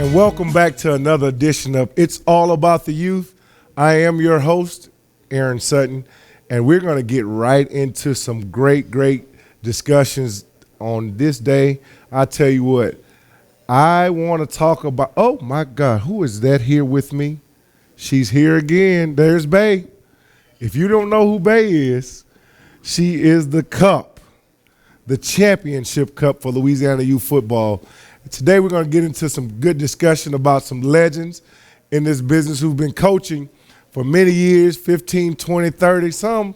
And welcome back to another edition of It's All About the Youth. I am your host, Aaron Sutton, and we're going to get right into some great discussions on this day. I tell you what, I want to talk about, oh my God, who is that here with me? She's here again. There's Bay. If you don't know who Bay is, she is the cup, the championship cup for Louisiana youth football. Today we're going to get into some good discussion about some legends in this business who've been coaching for many years, 15, 20, 30, some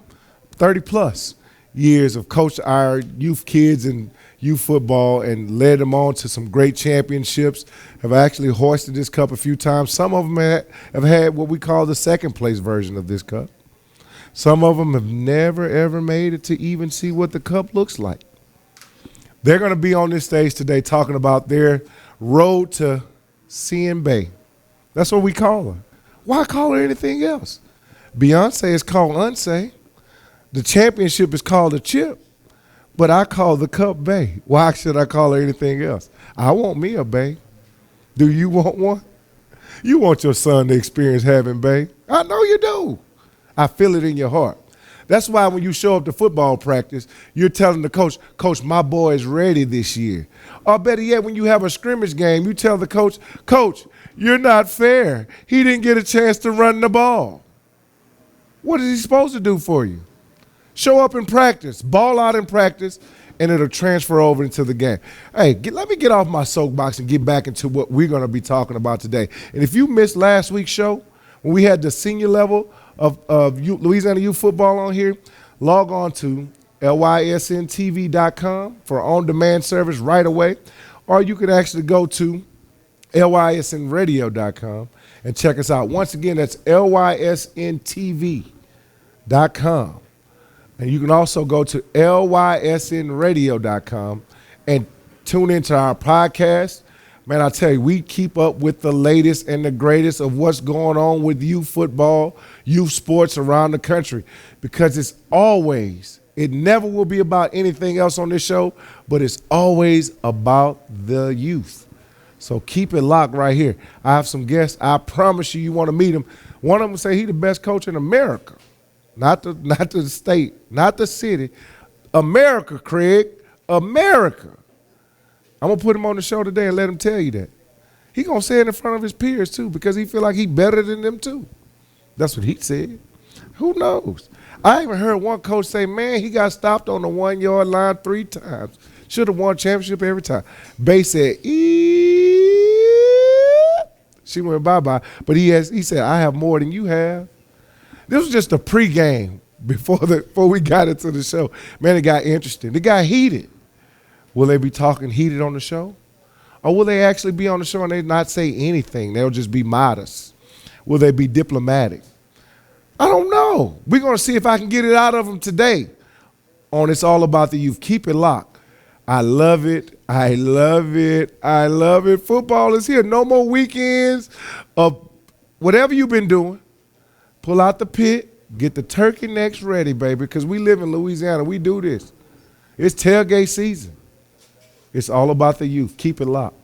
30 plus years of coached our youth kids in youth football and led them on to some great championships, have actually hoisted this cup a few times. Some of them have had what we call the second place version of this cup. Some of them have never, ever made it to even see what the cup looks like. They're going to be on this stage today talking about their road to seeing Bay. That's what we call her. Why call her anything else? Beyonce is called Unsay. The championship is called a chip, but I call the cup Bay. Why should I call her anything else? I want me a Bay. Do you want one? You want your son to experience having Bay. I know you do. I feel it in your heart. That's why when you show up to football practice, you're telling the coach, Coach, my boy is ready this year. Or better yet, when you have a scrimmage game, you tell the coach, Coach, you're not fair. He didn't get a chance to run the ball. What is he supposed to do for you? Show up in practice, ball out in practice, and it'll transfer over into the game. Hey, let me get off my soapbox and get back into what we're going to be talking about today. And if you missed last week's show, when we had the senior level of Louisiana youth football on here, log on to lysntv.com for on-demand service right away, or you could actually go to lysnradio.com and check us out. Once again, that's lysntv.com. And you can also go to lysnradio.com and tune into our podcast. Man, I tell you, we keep up with the latest and the greatest of what's going on with youth football, youth sports around the country, because it never will be about anything else on this show, but it's always about the youth. So keep it locked right here. I have some guests. I promise you want to meet them. One of them say he's the best coach in America, not the state, not the city. America, Craig, America. I'm going to put him on the show today and let him tell you that. He going to say it in front of his peers, too, because he feel like he better than them, too. That's what he said. Who knows? I even heard one coach say, man, he got stopped on the 1 yard line 3 times. Should have won championship every time. Bay said, she went bye-bye. But he said, I have more than you have. This was just a pregame before we got into the show. Man, it got interesting. It got heated. Will they be talking heated on the show? Or will they actually be on the show and they not say anything? They'll just be modest. Will they be diplomatic? I don't know. We're going to see if I can get it out of them today on It's All About the Youth. Keep it locked. I love it. I love it. I love it. Football is here. No more weekends of whatever you've been doing. Pull out the pit. Get the turkey necks ready, baby, because we live in Louisiana. We do this. It's tailgate season. It's all about the youth. Keep it locked.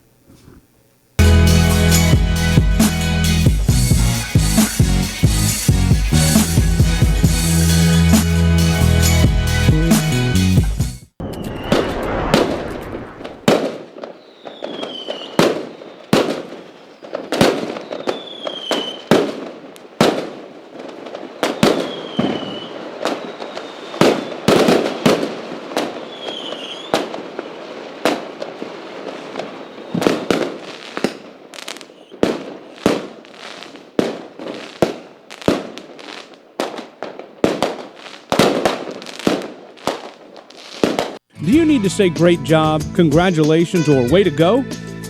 Do you need to say great job, congratulations, or way to go?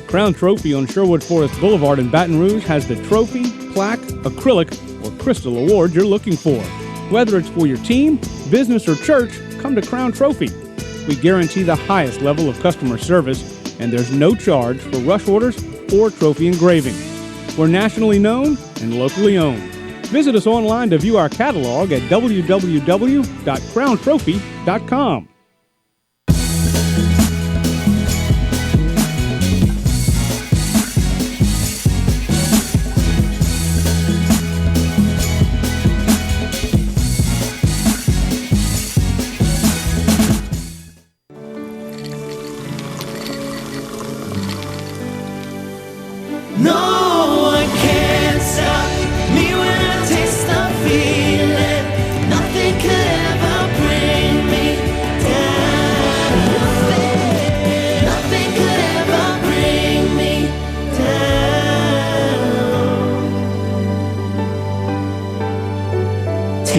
Crown Trophy on Sherwood Forest Boulevard in Baton Rouge has the trophy, plaque, acrylic, or crystal award you're looking for. Whether it's for your team, business, or church, come to Crown Trophy. We guarantee the highest level of customer service, and there's no charge for rush orders or trophy engraving. We're nationally known and locally owned. Visit us online to view our catalog at www.crowntrophy.com.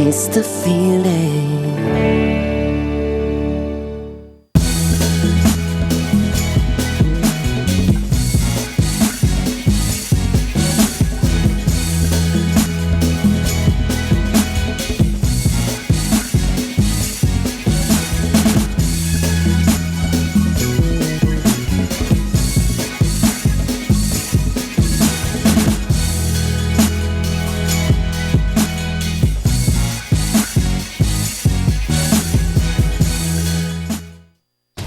taste the feeling.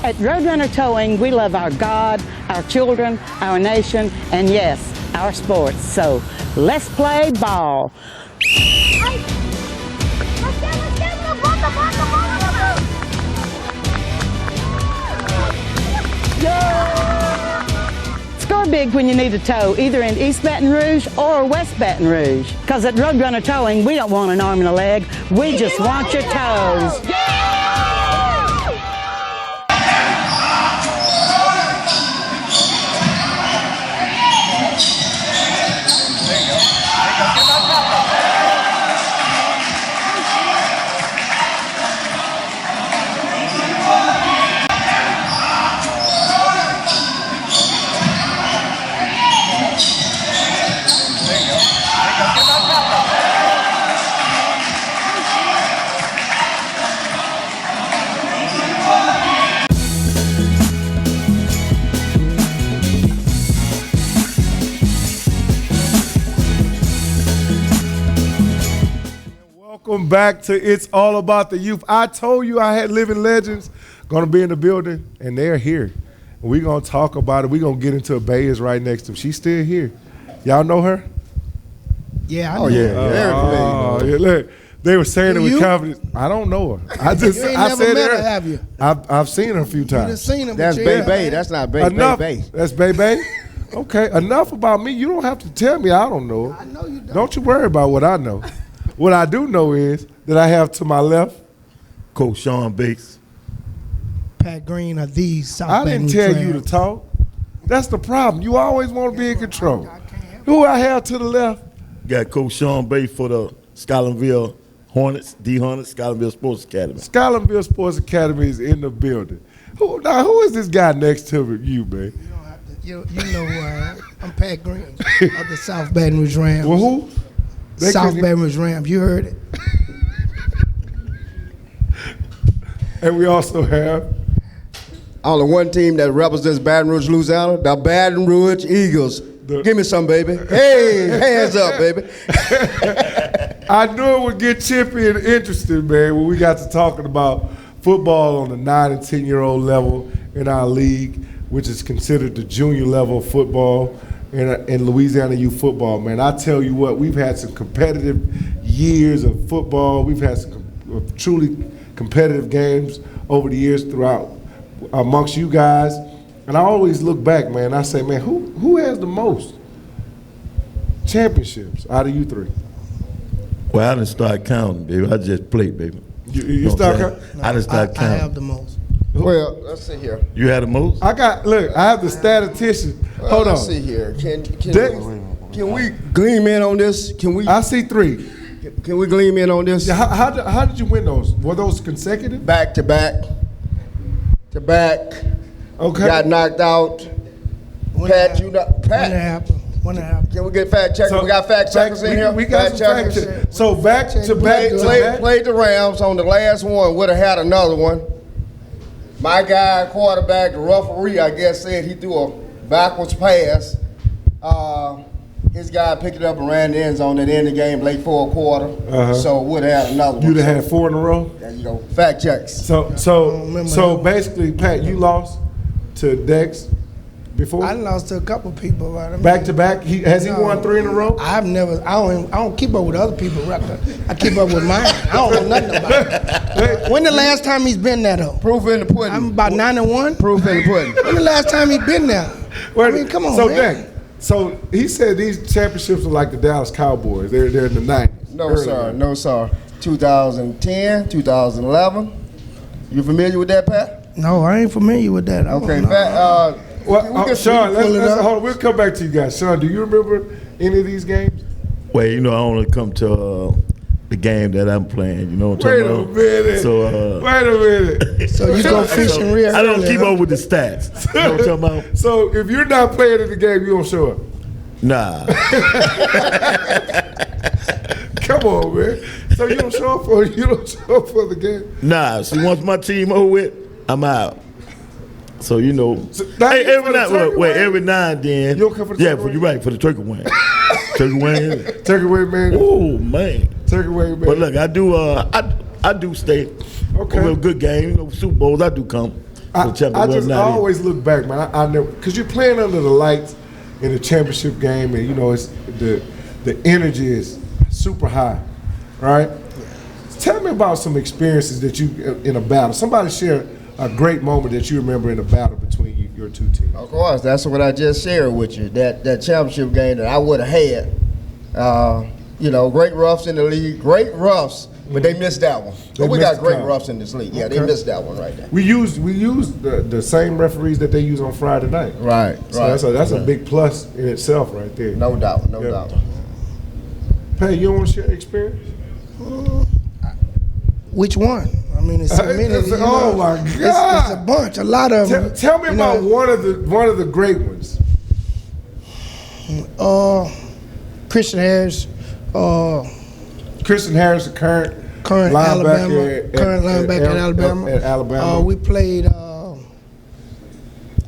At Roadrunner Towing, we love our God, our children, our nation, and yes, our sports. So let's play ball. Score big when you need a tow, either in East Baton Rouge or West Baton Rouge. Because at Roadrunner Towing, we don't want an arm and a leg, we just want your toes. Welcome back to It's All About the Youth. I told you I had living legends going to be in the building, and they're here. We're going to talk about it. We're going to get into it. Bay is right next to him. She's still here. Y'all know her? Yeah, I Oh, know. yeah. Yeah, look, they were saying Do it with you? confidence. I don't know her. I just, You ain't I never said met her. her, have you? I've seen her a few You done times. seen him. That's Bay Bay. That's not Bay Enough. Bay. That's Bay Bay. Okay, enough about me. You don't have to tell me I don't know her. I know you don't. Don't you worry about what I know. What I do know is that I have to my left. Coach Sean Bates. Pat Green of these South I didn't Baton tell Rouge you to Rams. talk. That's the problem. You always want to be in control. I can't help Who I have to the left? Got Coach Sean Bates for the Scotlandville Hornets, D Hornets, Scotlandville Sports Academy. Scotlandville Sports Academy is in the building. Who is this guy next to you, man? You don't have to. You know who I am. I'm Pat Green of the South Baton Rouge Rams. Well, who? They South couldn't- Baton Rouge Rams. You heard it. And we also have Only one team that represents Baton Rouge, Louisiana, the Baton Rouge Eagles. Give me some, baby. Hey, hands up, baby. I knew it would get chippy and interesting, man, when we got to talking about football on the 9 and 10-year-old level in our league, which is considered the junior level of football in Louisiana youth football, man. I tell you what, we've had some competitive years of football. We've had some truly competitive games over the years throughout amongst you guys. And I always look back, man, I say, man, who has the most championships out of you three? Well, I didn't start counting, baby. I just played, baby. You know what start I'm counting? saying? I didn't start I counting. have the most. Well, let's see here. You had the most? I have the statistician. Well, Hold let's on. see here. Dex- Can we gleam in on this? Can we I see 3. gleam in on this? Yeah, how did you win those? Were those consecutive? Back to back. To back. Okay. Got knocked out. When Pat, it you not When it Pat. happened. When it happened. Can we get fact checkers? So- We got fact checkers in here. We got some fact checkers. check. So back to back to back. Played the Rams on the last one. Would have had another one. My guy, quarterback, the referee, I guess, said he threw a backwards pass. His guy picked it up and ran the end zone at the end of the game, late fourth quarter. Uh-huh. So would have had another one. You'd have had 4 in a row. There you go. Fact checks. So remember so that. basically, Pat, you lost to Dex before I lost to a couple people. Right? I mean, back to back. Has he No. won 3 in a row? I don't keep up with other people's record. I keep up with mine. I don't know nothing about it. When the last time he's been there though? Proof in the pudding. I'm about 9-1. Proof in the pudding. When the last time he been there? I mean, come on, so man. Dex, so he said these championships are like the Dallas Cowboys. They're in the 90s. No, early sir. 90s. No, sir. 2010, 2011. You familiar with that, Pat? No, I ain't familiar with that. I don't Okay, know. Pat. Well, Sean, pull it let's up. hold on. We'll come back to you guys. Sean, do you remember any of these games? Well, I only come to the game that I'm playing. You know what I'm Wait talking a about? minute. So Wait a minute. So you go fishing real I don't early, keep huh? up with the stats. You know what I'm talking about? So if you're not playing in the game, you don't show up. Nah. Come on, man. So you don't show up for the game. Nah. See, once my team over it, I'm out. So you know, now hey, you every for the now, turkey wait, wing? every now and then, You don't come for the yeah, turkey for wing? you right for the turkey wing, turkey wing. Take away, man. Oh man, Take away, man. but look, I do stay. Okay. Over a good game, you know, Super Bowls. I do come. I always look back, man. I never, because you're playing under the lights in a championship game, and you know it's the energy is super high, right? Tell me about some experiences that you in a battle. Somebody share a great moment that you remember in a battle between your two teams. Of course, that's what I just shared with you. That championship game that I would have had. You know, great roughs in the league, great roughs, but they missed that one. But we got great roughs in this league. Yeah, they missed that one right there. We used the same referees that they use on Friday night. Right, So that's a big plus in itself, right there. No doubt, no doubt. Hey, you don't want to share experience? Which one? I mean, it's so many. Oh my God! It's a bunch, a lot of them. Tell me about one of the great ones. Christian Harris. Christian Harris, the current Linebacker at Alabama. At Alabama. We played.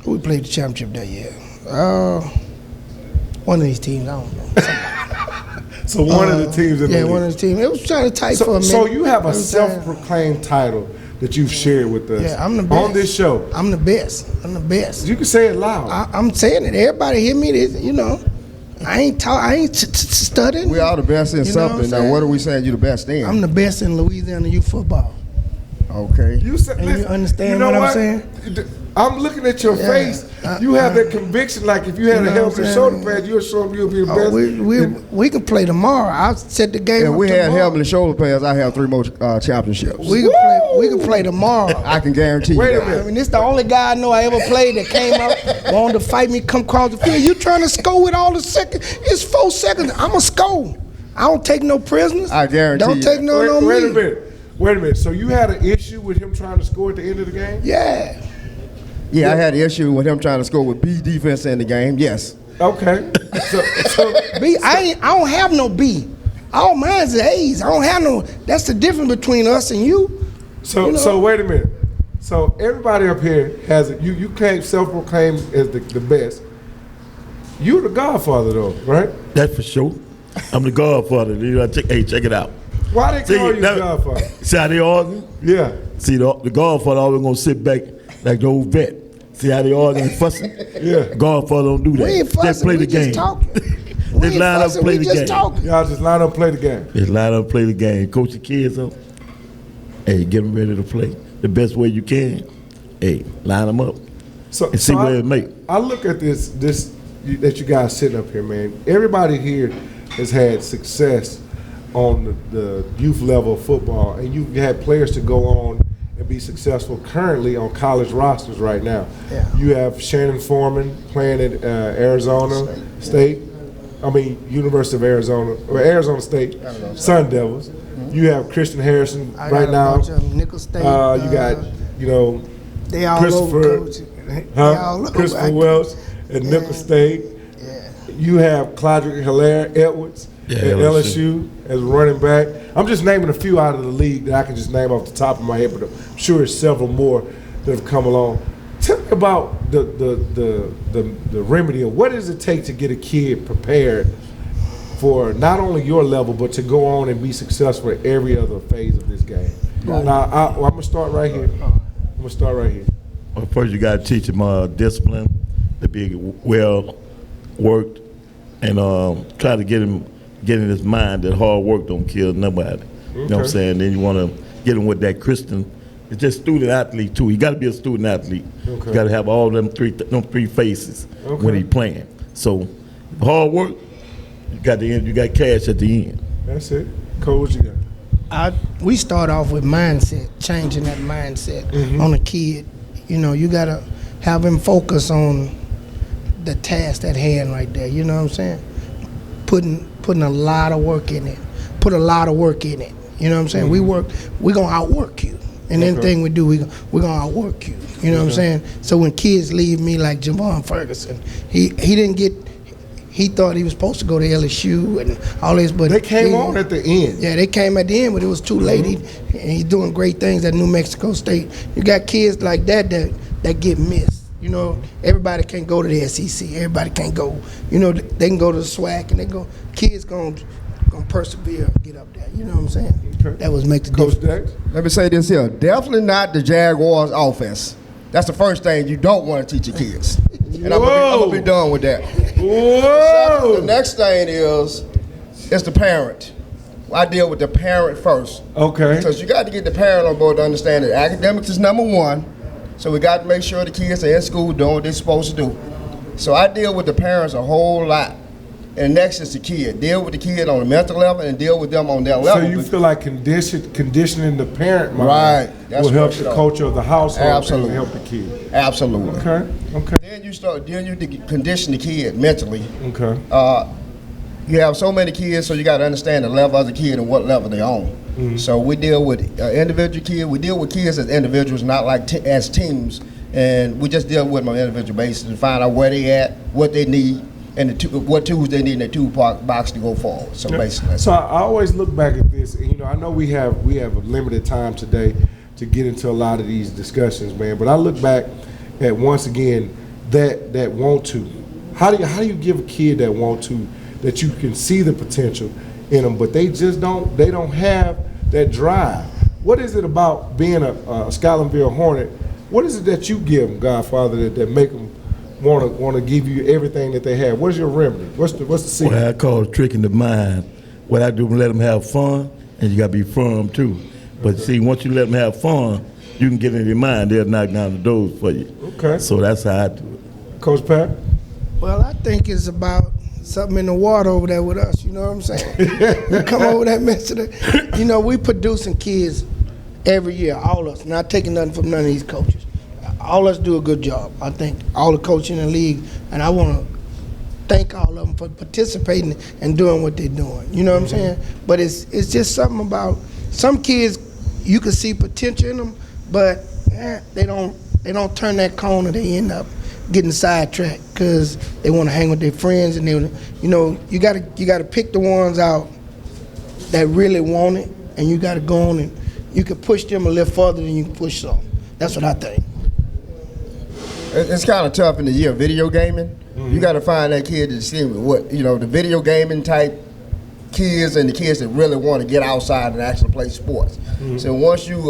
Who we played the championship that year? One of these teams. I don't know. So one of the teams in the league. one of the teams. It was kind of tight for a minute. So you have a Every time. self-proclaimed title that you've shared with us Yeah, I'm the best. on this show. I'm the best. I'm the best. You can say it loud. I'm saying it. Everybody hear me. This, you know, I ain't studying. We are the best in You know what I'm something. Now, saying? what are we saying you the best in? I'm the best in Louisiana youth football. Okay. You said, And you listen, understand know what I'm saying? I'm looking at your face. You have that conviction, like if you had You a know healthy what I'm shoulder saying? pad, you'll show them you'll be the Oh, best. we can play tomorrow. I'll set the game If up we had tomorrow. helmet and shoulder pads, I have 3 more championships. We can play tomorrow. I can guarantee you Wait a that. minute. I mean, this the only guy I know I ever played that came up, wanted to fight me, come across the field. You trying to score with all the seconds? It's 4 seconds. I'm a score. I don't take no prisoners. I guarantee Don't you take that. no Wait me. a minute. Wait a minute. So you had an issue with him trying to score at the end of the game? Yeah. Yeah, I had an issue with him trying to score with B defense in the game. Yes. Okay. So B, I don't have no B. All mine's is A's. I don't have no. That's the difference between us and you. You know? So wait a minute. So everybody up here has it. You can't self-proclaim as the best. You're the Godfather though, right? That's for sure. I'm the Godfather. You know, check it out. Why they call you that- Godfather? See how they argue? Yeah. See, the Godfather always gonna sit back like the old vet. See how they arguing and fussing? Yeah. Godfather don't do that. We ain't fussing. Just play we the game. just talking. Just We ain't line up fussing. and play We the just game. talking. Y'all just line up and play the game. Just line up and play the game. Coach the kids up. Hey, get them ready to play the best way you can. Hey, line them up So, and see where it make. I look at this that you guys sitting up here, man. Everybody here has had success on the youth level of football, and you've had players to go on and be successful currently on college rosters right now. Yeah. You have Shannon Foreman playing at Arizona State. University of Arizona, or Arizona State, Sun Devils. You have Christian Harrison I right got a now. bunch of Nickel State. You got, They all Christopher, over, coach. They all over. Christopher Welch at Nickel State. Yeah. You have Clodrick Hilaire Edwards Yeah, at LSU. LSU as a running back. I'm just naming a few out of the league that I can just name off the top of my head, but I'm sure there's several more that have come along. Tell me about the remedy of what does it take to get a kid prepared for not only your level, but to go on and be successful at every other phase of this game. Now, I'm gonna start right here. Well, first you got to teach them discipline, to be well worked, and try to get him in his mind that hard work don't kill nobody. You know what I'm Okay. saying? Then you want to get him with that Christian. It's just student athlete too. You got to be a student athlete. Okay. You got to have all them three faces Okay. when he playing. So hard work, you got the end. You got cash at the end. That's it. Cole, what you got? We start off with mindset, changing that mindset on a kid. You know, you gotta have him focus on the task at hand right there. You know what I'm saying? Putting a lot of work in it. put a lot of work in it. You know what I'm saying? We're gonna outwork you. And anything we do, we're gonna outwork you. You know what I'm saying? So when kids leave me like Javon Ferguson, he didn't get. He thought he was supposed to go to LSU and all this, but They came on at the end. Yeah, they came at the end, but it was too late. He's doing great things at New Mexico State. You got kids like that get missed. You know, everybody can't go to the SEC. Everybody can't go. You know, they can go to the SWAC and they go. Kids gonna persevere, and get up there. You know what I'm saying? Okay. That was make the Coach difference. Dex? Let me say this here. Definitely not the Jaguars offense. That's the first thing you don't want to teach your kids. And I'm gonna be done with that. Whoa! The next thing is the parent. I deal with the parent first. Okay. Because you got to get the parent on board to understand that academics is number one. So we got to make sure the kids are in school doing what they're supposed to do. So I deal with the parents a whole lot. And next is the kid. Deal with the kid on a mental level and deal with them on their level. So you feel like conditioning the parent mind Right. That's will help for the sure. culture of the household Absolutely. and help the kid. Absolutely. Okay. Then you condition the kid mentally. Okay. You have so many kids, so you got to understand the level of the kid and what level they're on. So we deal with individual kids. We deal with kids as individuals, not like as teams. And we just deal with them on an individual basis and find out where they at, what they need, and what tools they need in their toolbox to go forward. So basically, So I always look back at this, and I know we have a limited time today to get into a lot of these discussions, man. But I look back at once again that want to. How do you give a kid that want to, that you can see the potential in them, but they just don't have that drive? What is it about being a Scotlandville Hornet? What is it that you give them, Godfather, that make them want to give you everything that they have? What's your remedy? What's the secret? What I call tricking the mind. What I do is let them have fun, and you got to be firm too. But see, once you let them have fun, you can get in their mind. They'll knock down the doors for you. Okay. So that's how I do it. Coach Pat? Well, I think it's about something in the water over there with us. You know what I'm saying? You come over that mess of the, we producing kids every year, all of us. Not taking nothing from none of these coaches. All of us do a good job. I think all the coaches in the league, and I want to thank all of them for participating and doing what they're doing. You know what I'm saying? But it's just something about some kids. You can see potential in them, but they don't turn that corner. They end up getting sidetracked because they want to hang with their friends, and you got to pick the ones out that really want it, and you got to go on and you can push them a little further than you can push some. That's what I think. It's kind of tough in the year of video gaming. You got to find that kid to see what the video gaming type kids and the kids that really want to get outside and actually play sports. So once you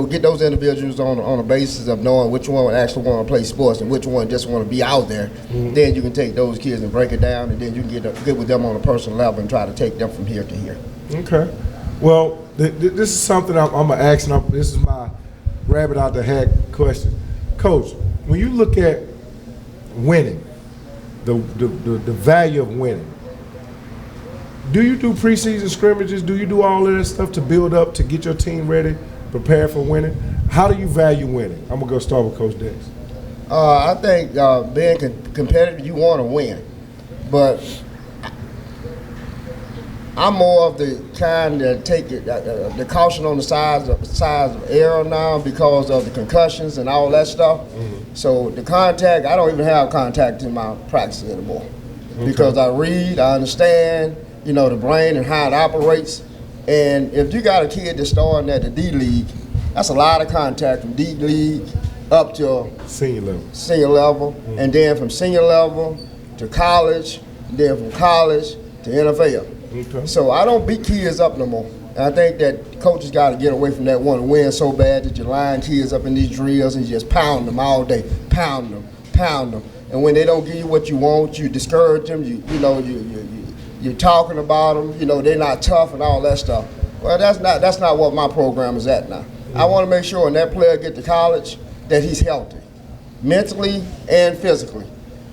get those individuals on a basis of knowing which one actually want to play sports and which one just want to be out there, then you can take those kids and break it down, and then you can get with them on a personal level and try to take them from here to here. Okay. Well, this is something I'm going to ask, and this is my rabbit out the hat question. Coach, when you look at winning, the value of winning, do you do preseason scrimmages? Do you do all of that stuff to build up, to get your team ready, prepare for winning? How do you value winning? I'm going to go start with Coach Dex. I think being competitive, you want to win. But I'm more of the kind that take the caution on the sides of error now because of the concussions and all that stuff. So the contact, I don't even have contact in my practice anymore because I read, I understand, the brain and how it operates. And if you got a kid that's starting at the D League, that's a lot of contact from D League up to Senior level, and then from senior level to college, then from college to NFL. Okay. So I don't beat kids up no more. And I think that coaches got to get away from that one to win so bad that you line kids up in these drills and you just pound them all day, pound them. And when they don't give you what you want, you discourage them. You're talking about them. They're not tough and all that stuff. Well, that's not what my program is at now. I want to make sure when that player get to college that he's healthy, mentally and physically.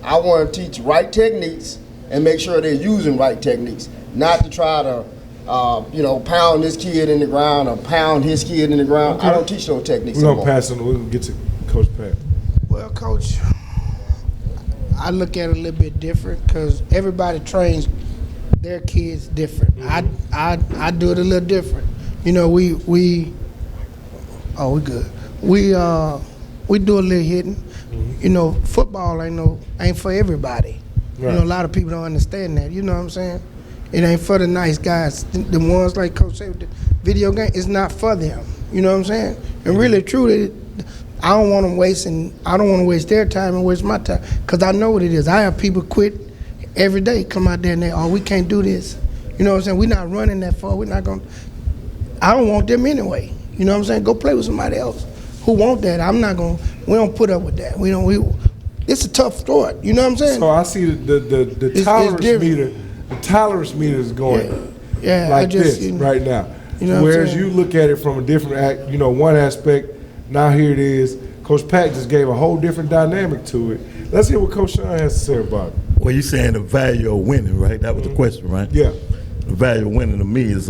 I want to teach right techniques and make sure they're using right techniques. Not to try to, pound this kid in the ground or pound his kid in the ground. Okay. I don't teach those techniques We're anymore. going to pass on. We're going to get to Coach Pat. Well, Coach, I look at it a little bit different because everybody trains their kids different. I do it a little different. You know, we good. We do a little hitting. You know, football ain't for everybody. Right. You know, a lot of people don't understand that. You know what I'm saying? It ain't for the nice guys. The ones like Coach said with the video game, it's not for them. You know what I'm saying? And really, truly, I don't want to waste their time and waste my time, because I know what it is. I have people quit every day, come out there and we can't do this. You know what I'm saying? We're not running that far. We're not going to. I don't want them anyway. You know what I'm saying? Go play with somebody else who want that. I'm not going to. We don't put up with that. It's a tough sport. You know what I'm saying? So I see the tolerance meter. The tolerance meter is going like this right now. You know Whereas you look at it from a different, one aspect. Now here it is. Coach Pat just gave a whole different dynamic to it. Let's hear what Coach Sean has to say about it. Well, you're saying the value of winning, right? That was the question, right? Yeah. The value of winning to me is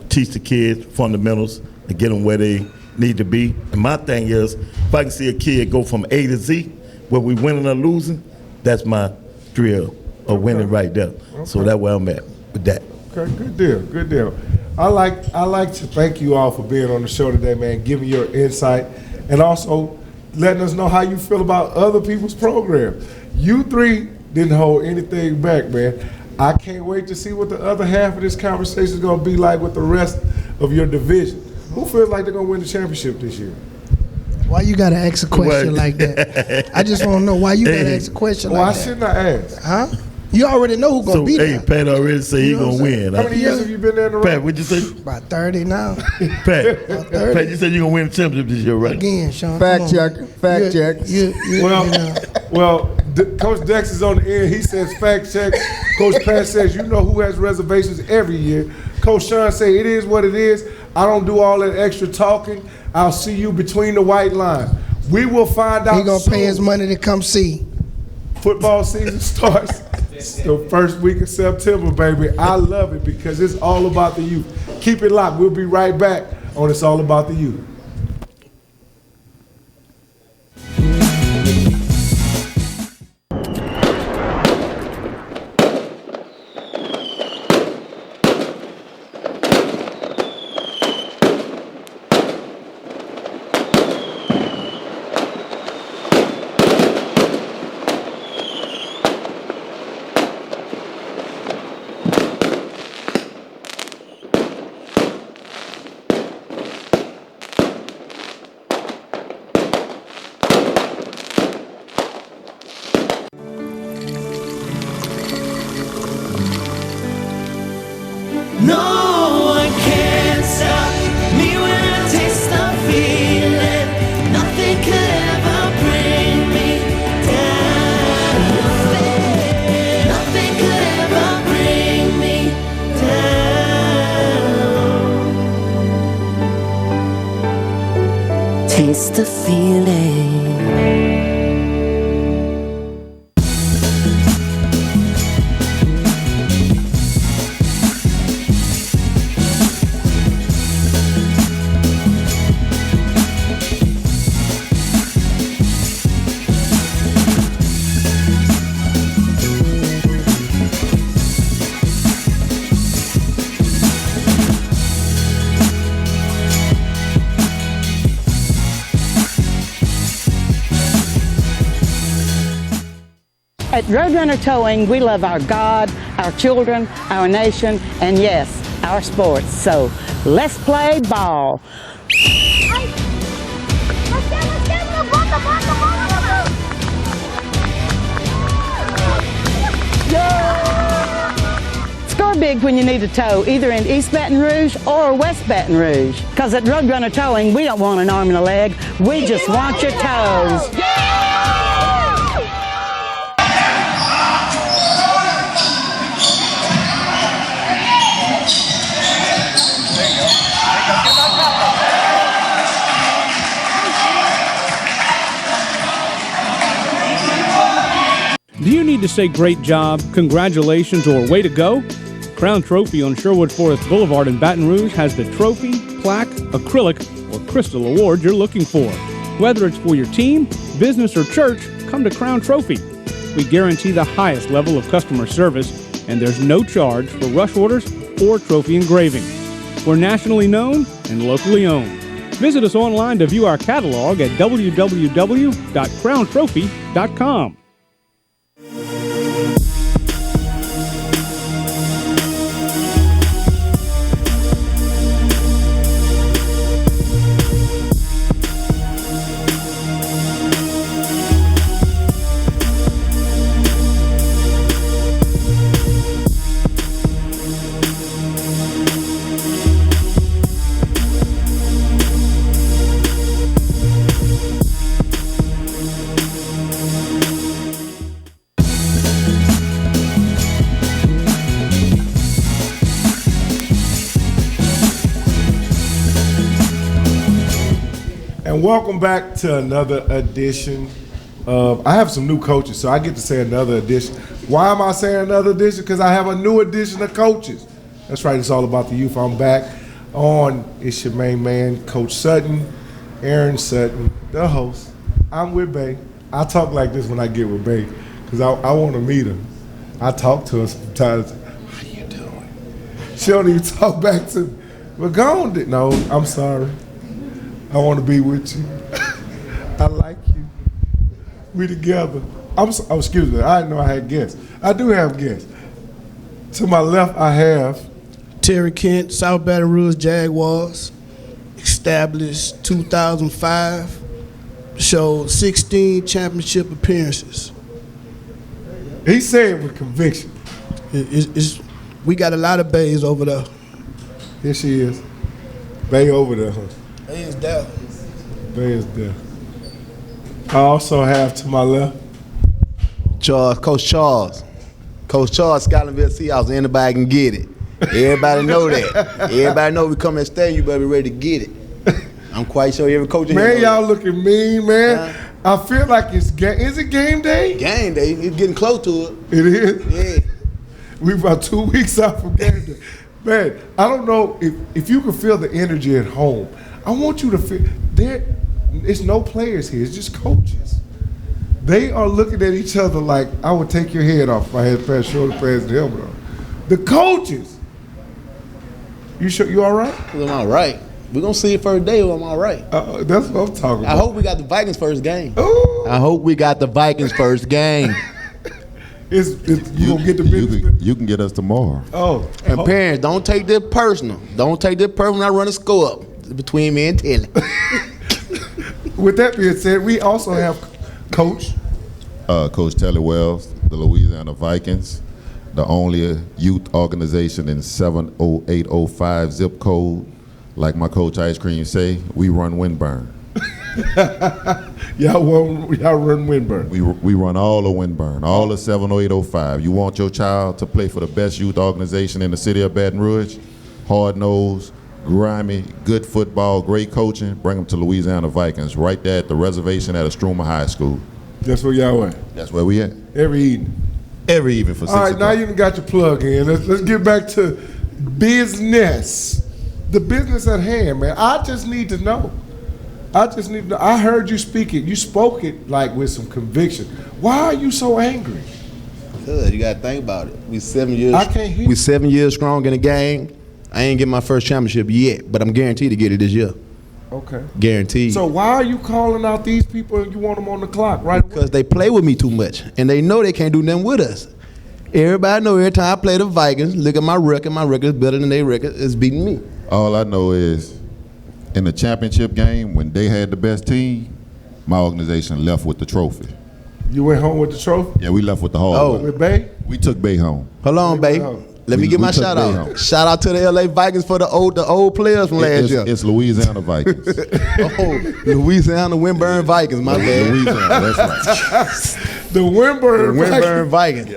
teach the kids fundamentals and get them where they need to be. And my thing is, if I can see a kid go from A to Z, where we winning or losing, that's my thrill of winning right there. Okay. So that's where I'm at with that. Okay, good deal. I like to thank you all for being on the show today, man, giving your insight and also letting us know how you feel about other people's programs. You three didn't hold anything back, man. I can't wait to see what the other half of this conversation is going to be like with the rest of your division. Who feels like they're going to win the championship this year? Why you got to ask a question like that? I just want to know why you got to ask a question like that. Why shouldn't I ask? Huh? You already know who's going to be there. Hey, Pat already said he's going to win. How many years have you been there in a row? Pat, what'd you say? About 30 now. Pat, 30. Pat, you said you're going to win the championship this year, right? Again, Sean. Fact check. Well, Coach Dex is on the end. He says fact check. Coach Pat says you know who has reservations every year. Coach Sean say it is what it is. I don't do all that extra talking. I'll see you between the white lines. We will find out. He gonna pay his money to come see. Football season starts the first week of September, baby. I love it because it's all about the youth. Keep it locked. We'll be right back on It's All About the Youth. No one can stop me when I taste the feeling. Nothing could ever bring me down. Nothing could ever bring me down. Taste the feeling. At Roadrunner Towing, we love our God, our children, our nation, and yes, our sports. So let's play ball. Score big when you need a tow, either in East Baton Rouge or West Baton Rouge. Because at Roadrunner Towing, we don't want an arm and a leg. We just want your toes. Do you need to say great job, congratulations, or way to go? Crown Trophy on Sherwood Forest Boulevard in Baton Rouge has the trophy, plaque, acrylic, or crystal award you're looking for. Whether it's for your team, business, or church, come to Crown Trophy. We guarantee the highest level of customer service and there's no charge for rush orders or trophy engraving. We're nationally known and locally owned. Visit us online to view our catalog at www.crowntrophy.com. And welcome back to another edition of, I have some new coaches, so I get to say another edition. Why am I saying another edition? Because I have a new edition of coaches. That's right, it's all about the youth. I'm back on, it's your main man, Coach Sutton, Aaron Sutton, the host. I'm with Bay. I talk like this when I get with Bay because I want to meet her. I talk to her sometimes. How you doing? She don't even talk back to me. We're gone. No, I'm sorry. I want to be with you. I like you. We together. Excuse me. I didn't know I had guests. I do have guests. To my left, I have Terry Kent, South Baton Rouge Jaguars, established 2005, showed 16 championship appearances. He said it with conviction. We got a lot of bays over there. Here she is. Bay over there. Huh? Bay is there. Bay is there. I also have to my left Coach Charles, Scotlandville Seahawks. Anybody can get it. Everybody know that. Everybody know we come and stay. You better be ready to get it. I'm quite sure every coach in here. Man, y'all looking mean, man. I feel like it's is it game day? Game day. It's getting close to it. It is. Yeah. We about 2 weeks out from game day. Man, I don't know if you can feel the energy at home. I want you to feel it's no players here. It's just coaches. They are looking at each other like I would take your head off if I had pass shoulder pads and helmet on. The coaches. You sure you all right? I'm all right. We're going to see it first day. I'm all right. That's what I'm talking about. I hope we got the Vikings first game. Ooh. I hope we got the Vikings first game. You gonna get the business. You can get us tomorrow. Oh. And parents, don't take this personal. Don't take this personal when I run a score up between me and Tilly. With that being said, we also have Coach Telly Wells, the Louisiana Vikings, the only youth organization in 70805 zip code. Like my coach Ice Cream say, we run Windburn. Y'all run Windburn. We run all of Windburn, all of 70805. You want your child to play for the best youth organization in the city of Baton Rouge? Hard-nosed, grimy, good football, great coaching, bring them to Louisiana Vikings right there at the reservation at Estruma High School. That's where y'all at? That's where we at. Every evening. Every evening for 6 All right, o'clock. now you done got your plug in. Let's get back to business. The business at hand, man. I just need to know. I heard you speak it. You spoke it like with some conviction. Why are you so angry? You got to think about it. We 7 years. I can't hear. We 7 years strong in the game. I ain't get my first championship yet, but I'm guaranteed to get it this year. Okay. Guaranteed. So why are you calling out these people and you want them on the clock right away? Because they play with me too much, and they know they can't do nothing with us. Everybody know every time I play the Vikings, look at my record is better than their record. It's beating me. All I know is in the championship game, when they had the best team, my organization left with the trophy. You went home with the trophy? Yeah, we left with the hard Oh. one. With Bay? We took Bay home. Hold on, They babe. went out. Let me We- get my we took shout Bay out. home. Shout out to the LA Vikings for the old players from last year. It's Louisiana Vikings. Oh, Louisiana Windburn Vikings, my bad. Louisiana, that's right. The Windburn. Windburn Vikings.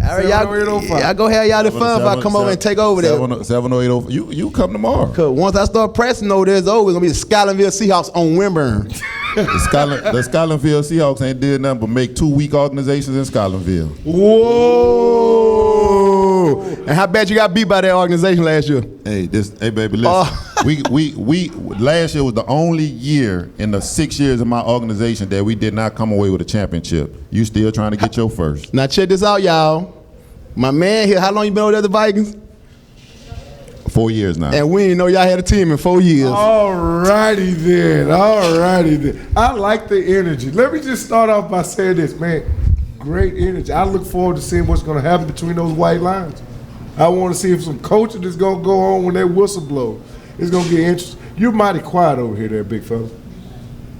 All right, y'all, 70805. y'all go have y'all the fun if I come over and take over there. 70805. You come tomorrow. Cause once I start pressing over there, it's over. It's gonna be the Scotlandville Seahawks on Windburn. The Scotlandville Seahawks ain't did nothing but make 2 weak organizations in Scotlandville. Whoa. And how bad you got beat by that organization last year? Hey, baby, listen. We last year was the only year in the 6 years of my organization that we did not come away with a championship. You still trying to get your first. Now check this out, y'all. My man here, how long you been over there at the Vikings? 4 years now. And we didn't know y'all had a team in 4 years. All righty then. I like the energy. Let me just start off by saying this, man. Great energy. I look forward to seeing what's going to happen between those white lines. I want to see if some coaching is going to go on when that whistle blows. It's going to get interesting. You're mighty quiet over here there, big fella.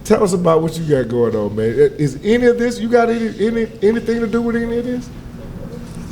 Tell us about what you got going on, man. Is any of this, you got anything to do with any of this?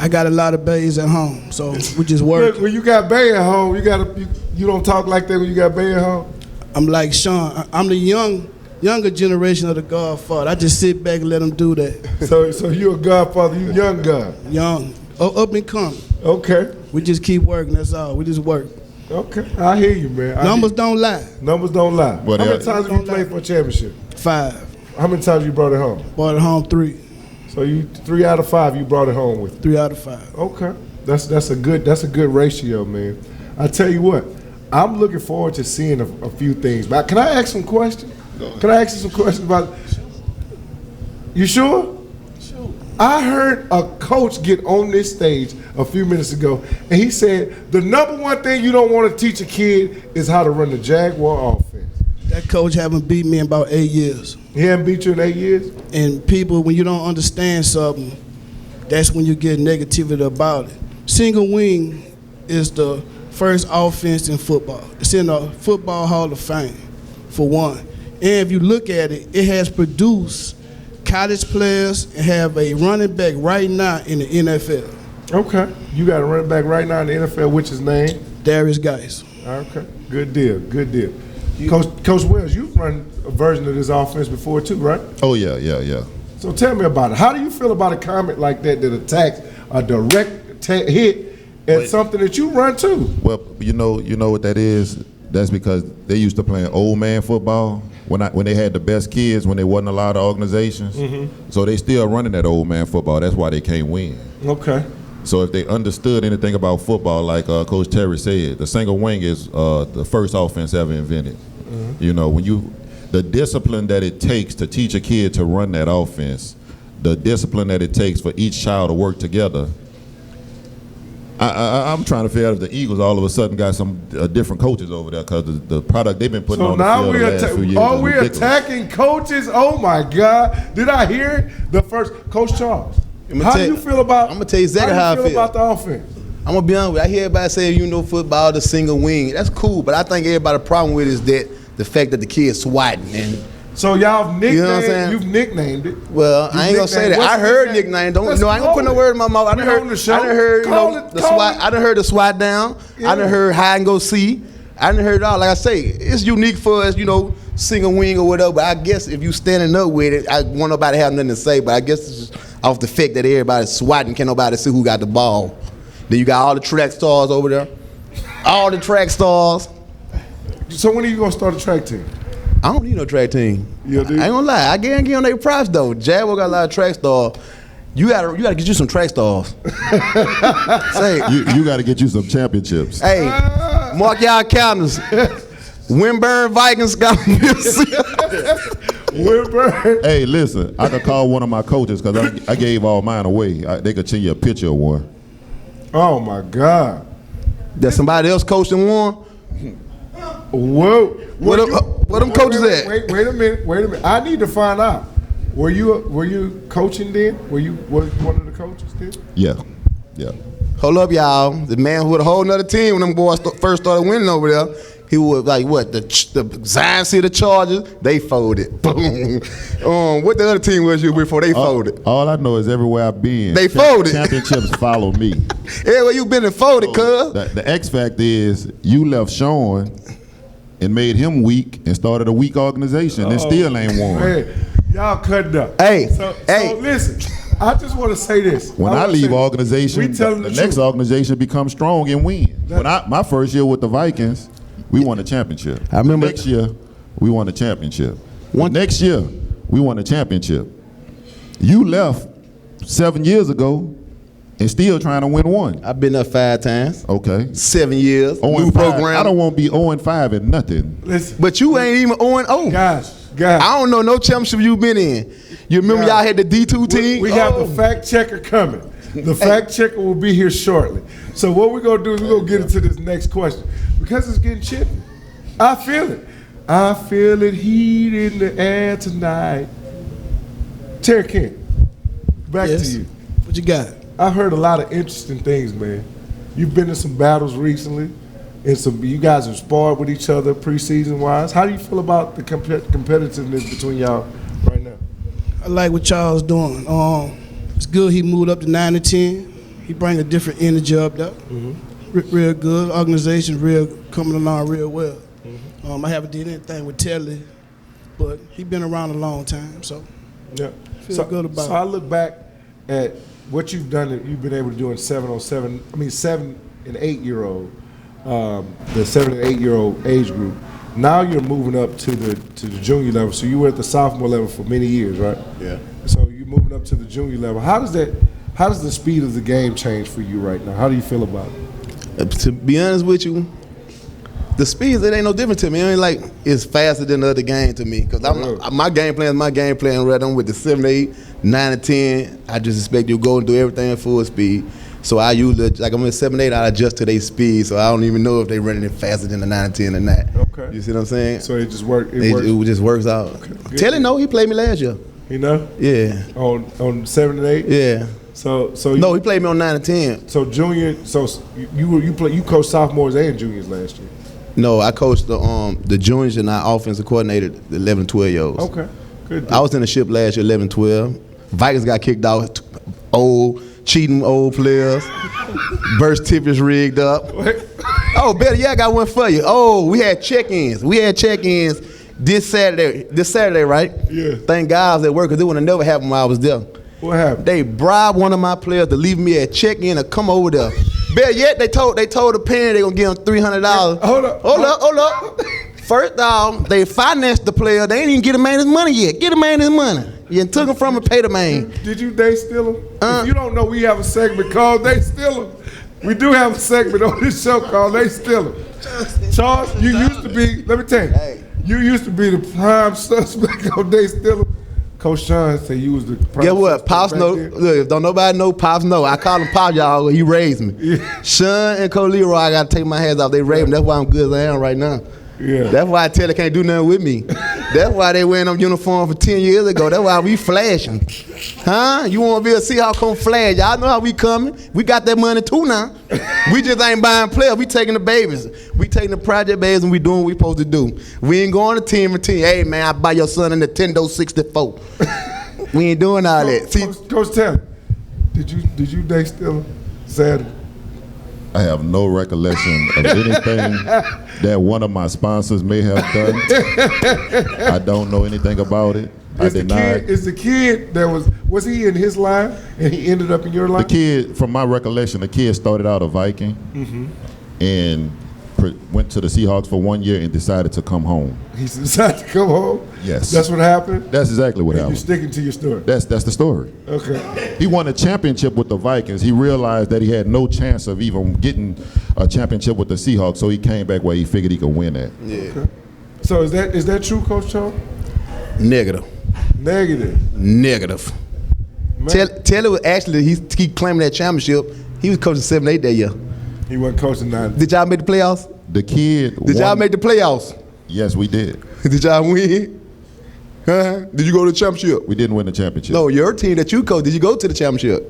I got a lot of bays at home, so we just work. Look, when you got Bay at home, you don't talk like that when you got Bay at home? I'm like Sean. I'm the younger generation of the Godfather. I just sit back and let them do that. So you're a Godfather, you young God. Young, up and coming. Okay. We just keep working, that's all. We just work. Okay, I hear you, man. Numbers don't lie. Numbers don't lie. But how many times have you played for a championship? 5. How many times you brought it home? Brought it home 3. So you 3 out of 5 you brought it home with. 3 out of 5. Okay, that's a good ratio, man. I tell you what, I'm looking forward to seeing a few things. But can I ask some questions? Can I ask you some questions about? You sure? Sure. I heard a coach get on this stage a few minutes ago, and he said the number one thing you don't want to teach a kid is how to run the Jaguar offense. That coach haven't beat me in about 8 years. He haven't beat you in 8 years? And people, when you don't understand something, that's when you get negativity about it. Single wing is the first offense in football. It's in the Football Hall of Fame, for one. And if you look at it, it has produced college players and have a running back right now in the NFL. Okay. You got a running back right now in the NFL, which is named? Darius Geis. Okay. Good deal. Coach Wells, you've run a version of this offense before too, right? Oh, yeah. So tell me about it. How do you feel about a comment like that attacks a direct hit at something that you run too? Well, you know what that is? That's because they used to play old man football when they had the best kids, when there wasn't a lot of organizations. Mm-hmm. So they still running that old man football. That's why they can't win. Okay. So if they understood anything about football, like Coach Terry said, the single wing is the first offense ever invented. Mm-hmm. You know, the discipline that it takes to teach a kid to run that offense, the discipline that it takes for each child to work together. I'm trying to figure out if the Eagles all of a sudden got some different coaches over there because the product they've been putting on the field the last few years. Are we attacking coaches? Oh my God! Did I hear it? The first Coach Charles. How do you feel about? I'm gonna tell you exactly how I feel about the offense. I'm gonna be honest with you. I hear everybody say, football, the single wing. That's cool, but I think everybody's problem with it is that the fact that the kid's swatting and. So y'all nicknamed, you've nicknamed it. Well, I ain't gonna say that. I heard nickname. I ain't gonna put no word in my mouth. I done heard the SWAT. I done heard the SWAT down. Yeah. I done heard hide and go see. I done heard it all. Like I say, it's unique for us, single wing or whatever. But I guess if you standing up with it, I want nobody to have nothing to say. But I guess it's just off the fact that everybody's swatting, can't nobody see who got the ball. Then you got all the track stars over there. All the track stars. So when are you gonna start a track team? I don't need no track team. You do? I ain't gonna lie. I guarantee on their props though. Jaguar got a lot of track stars. You gotta get you some track stars. Say, you gotta get you some championships. Hey, mark y'all calendars. Windburn Vikings got Windburn. Hey, listen, I could call one of my coaches because I gave all mine away. They could send you a picture of one. Oh my God. That somebody else coaching one? Whoa. Where them coaches at? Wait a minute. I need to find out. Were you coaching then? Were you one of the coaches then? Yeah. Hold up, y'all. The man who had a whole nother team when them boys first started winning over there, he was like, what, the Zion City Chargers, they folded. Boom. What the other team was you before they folded? All I know is everywhere I've been, they folded. Championships follow me. Everywhere you been and folded, cuz. The X factor is you left Sean and made him weak and started a weak organization and still ain't won. Man, y'all cutting up. Hey, so listen, I just want to say this. When I leave organization, the next organization becomes strong and win. My first year with the Vikings, we won a championship. I remember. Next year, we won a championship. Next year, we won a championship. You left 7 years ago and still trying to win one. I've been up 5 times. Okay. 7 years. New program. I don't want to be 0-5 at nothing. Listen, but you ain't even 0-0. Guys. I don't know no championship you been in. You remember y'all had the D2 team? We have the fact checker coming. The fact checker will be here shortly. So what we're gonna do is we're gonna get into this next question because it's getting chippy. I feel it. I feel it heat in the air tonight. Terry King, back to you. What you got? I heard a lot of interesting things, man. You've been in some battles recently, and you guys have sparred with each other preseason wise. How do you feel about the competitiveness between y'all right now? I like what Charles doing. It's good he moved up to 9 to 10. He bring a different energy up there. Real good. Organization real coming along real well. I haven't did anything with Telly, but he been around a long time, so yeah, feel good about So I look back at what you've done that you've been able to do in 7 and 8 year old, the 7 and 8 year old age group. Now you're moving up to the junior level. So you were at the sophomore level for many years, right? Yeah. So you're moving up to the junior level. How does the speed of the game change for you right now? How do you feel about it? To be honest with you, the speed, it ain't no different to me. It ain't like it's faster than the other game to me. Because my game plan is my game plan. Right on with the 7, 8, 9, and 10. I just expect you to go and do everything at full speed. So I usually, like I'm at 7, 8, I adjust to their speed. So I don't even know if they running it faster than the 9 and 10 or not. Okay. You see what I'm saying? So it just works. It just works out. Okay. Tell him no, he played me last year. You know? Yeah. On 7 and 8. Yeah. So no, he played me on 9 and 10. So junior. So you coached sophomores and juniors last year. No, I coached the juniors and I offensive coordinated the 11, 12-year-olds. Okay, good. I was in the ship last year, 11, 12. Vikings got kicked out. Cheating old players. Burst tickets rigged up. Oh, better, yeah, I got one for you. Oh, we had check-ins. This Saturday, right? Yeah. Thank God I was at work because it would have never happened while I was there. What happened? They bribed one of my players to leave me at check-in and come over there. Better yet, they told the parent they gonna give him $300. Hold up. First off, they financed the player. They ain't even get the man his money yet. Get the man his money. You took him from and paid the man. Did you day steal him? If you don't know, we have a segment called They Steal Him. We do have a segment on this show called They Steal Him. Charles, you used to be, let me tell you, you used to be the prime suspect on They Steal Him. Coach Sean said you was the prime Guess what? suspect Pops back know. then. Look, don't nobody know Pops know. I call him Pop, y'all. He raised me. Yeah. Sean and Coach Leroy, I got to take my hands off. They raised me. That's why I'm good as I am right now. Yeah. That's why I tell they can't do nothing with me. That's why they wearing them uniform for 10 years ago. That's why we flashing. Huh? You want to be a Seahawk, come flash. Y'all know how we coming. We got that money too now. We just ain't buying players. We taking the babies. We taking the project babies and we doing what we supposed to do. We ain't going to team and team. Hey, man, I buy your son a Nintendo 64. We ain't doing all that. See, Coach Taylor, did you day steal him Saturday? I have no recollection of anything that one of my sponsors may have done. I don't know anything about it. Is the kid that was he in his line and he ended up in your line? The kid, from my recollection, the kid started out a Viking and went to the Seahawks for 1 year and decided to come home. He decided to come home? Yes. That's what happened? That's exactly what You're happened. sticking to your story. That's the story. Okay. He won a championship with the Vikings. He realized that he had no chance of even getting a championship with the Seahawks, so he came back where he figured he could win that. yeah. Okay. So is that true, Coach Charles? Negative. Negative. Man. Taylor was actually, he keep claiming that championship. He was coaching 7, 8 that year. He wasn't coaching 9. Did y'all make the playoffs? The kid Did y'all make the playoffs? Yes, we did. Did y'all win? Huh? Did you go to the championship? We didn't win the championship. No, your team that you coached, did you go to the championship?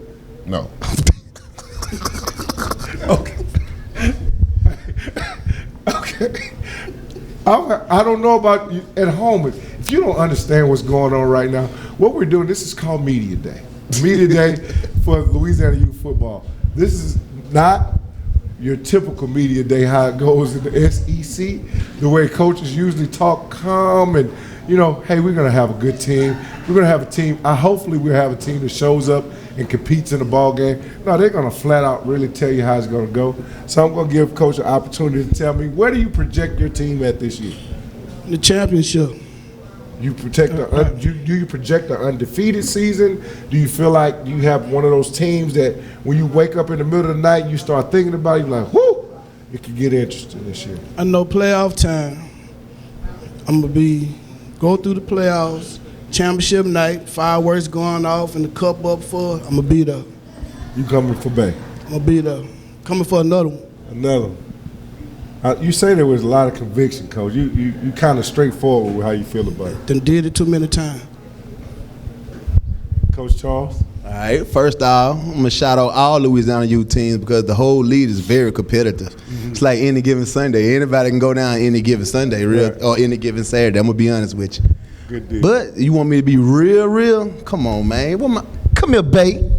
No. Okay. I don't know about you at home. If you don't understand what's going on right now, what we're doing, this is called Media Day. Media Day for Louisiana Youth Football. This is not your typical media day, how it goes in the SEC, the way coaches usually talk calm and, hey, we're going to have a good team. We're going to have a team. Hopefully we'll have a team that shows up and competes in the ball game. No, they're going to flat out really tell you how it's going to go. So I'm going to give Coach an opportunity to tell me, where do you project your team at this year? The championship. You project do you project an undefeated season? Do you feel like you have one of those teams that when you wake up in the middle of the night, you start thinking about it, you're like, whoo, it could get interesting this year? I know playoff time. I'm going to go through the playoffs, championship night, fireworks going off and the cup up full. I'm going to be there. You coming for Bay? I'm gonna be there. Coming for another one. Another one. You say there was a lot of conviction, Coach. You kind of straightforward with how you feel about it. Done did it too many times. Coach Charles? All right, first off, I'm going to shout out all Louisiana youth teams because the whole league is very competitive. Mm-hmm. It's like any given Sunday. Anybody can go down any given Sunday Right. or any given Saturday. I'm going to be honest with you. Good deal. But you want me to be real? Come on, man. Come here, Bay.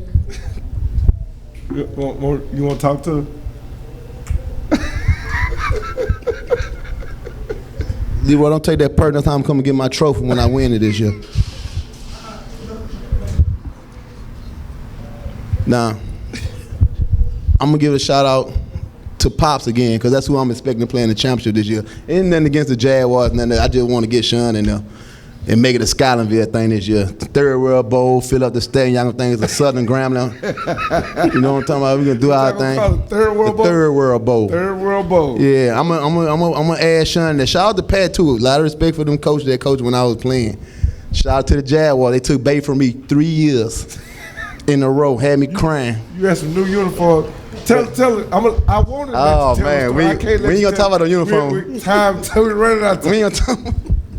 You want to talk to her? Leroy, don't take that personal time to come and get my trophy when I win it this year. Now, I'm going to give a shout out to Pops again because that's who I'm expecting to play in the championship this year. Ain't nothing against the Jaguars. Nothing. I just want to get Sean in there and make it a Skylandville thing this year. The Third World Bowl, fill up the stadium. Y'all gonna think it's a Southern Grambling. You know what I'm talking about? We're going to do our thing. The Third World Bowl? Third World Bowl. Third World Bowl. Yeah, I'm gonna add Sean there. Shout out to Pat too. A lot of respect for them coaches that coached when I was playing. Shout out to the Jaguars. They took Bay from me 3 years in a row. Had me crying. You had some new uniforms. Tell it. I wanted to Oh, let you tell man, the we story. I can't let ain't you gonna tell- talk about the uniform. We running out of time. We ain't gonna talk.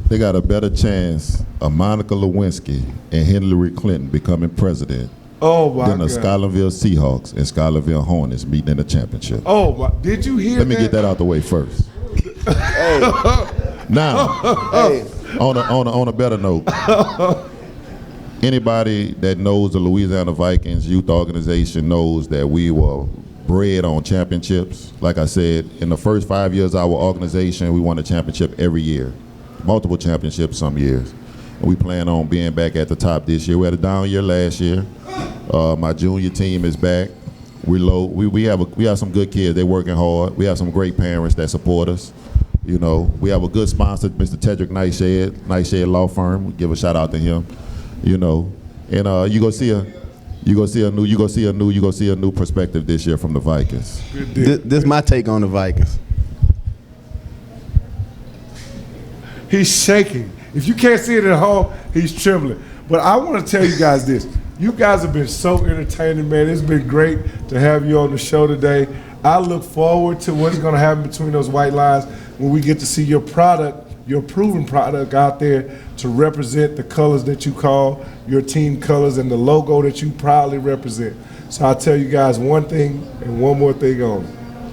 They got a better chance of Monica Lewinsky and Hillary Clinton becoming president Oh my than the God. Skylerville Seahawks and Skylerville Hornets meeting in the championship. Oh my! Did you hear Let me that? get that out the way first. Now, on a better note, anybody that knows the Louisiana Vikings youth organization knows that we were bred on championships. Like I said, in the first 5 years of our organization, we won a championship every year, multiple championships some years. And we plan on being back at the top this year. We had a down year last year. My junior team is back. We have some good kids. They're working hard. We have some great parents that support us. You know, we have a good sponsor, Mr. Tedrick Nightshade Law Firm. We give a shout out to him. You know, and you go see a new perspective this year from the Vikings. This my take on the Vikings. He's shaking. If you can't see it at home, he's trembling. But I want to tell you guys this. You guys have been so entertaining, man. It's been great to have you on the show today. I look forward to what's going to happen between those white lines when we get to see your product, your proven product out there to represent the colors that you call your team colors and the logo that you proudly represent. So I'll tell you guys one thing and one more thing only.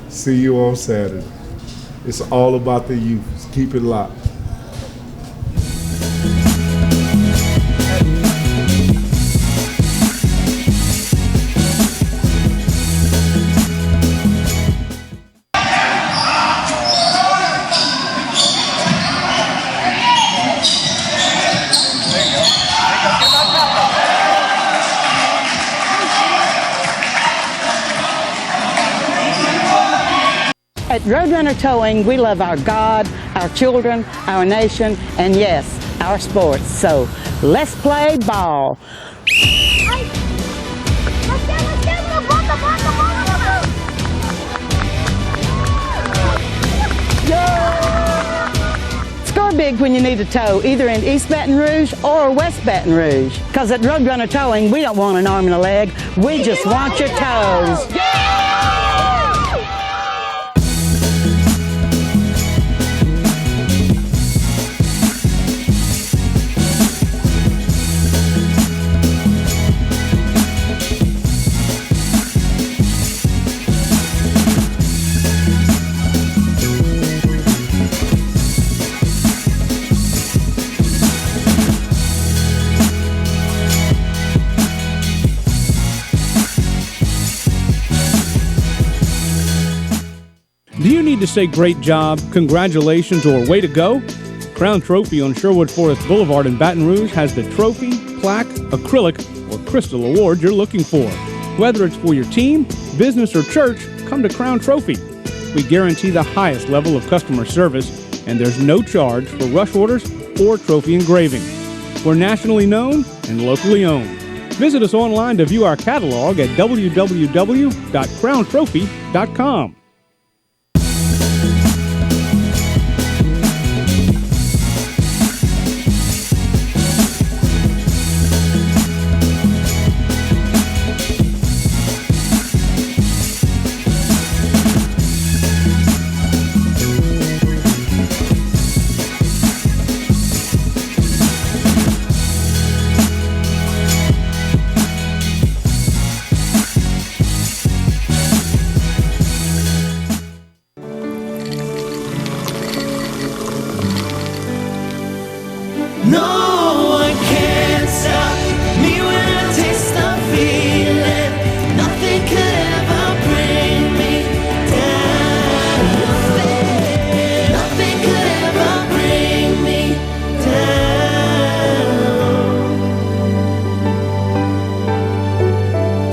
See you on Saturday. It's all about the youth. Keep it locked. At Roadrunner Towing, we love our God, our children, our nation, and yes, our sports. So let's play ball. Score big when you need a tow, either in East Baton Rouge or West Baton Rouge. Because at Roadrunner Towing, we don't want an arm and a leg. We just want your toes. Do you need to say great job, congratulations, or way to go? Crown Trophy on Sherwood Forest Boulevard in Baton Rouge has the trophy, plaque, acrylic, or crystal award you're looking for. Whether it's for your team, business, or church, come to Crown Trophy. We guarantee the highest level of customer service, and there's no charge for rush orders or trophy engraving. We're nationally known and locally owned. Visit us online to view our catalog at www.crowntrophy.com.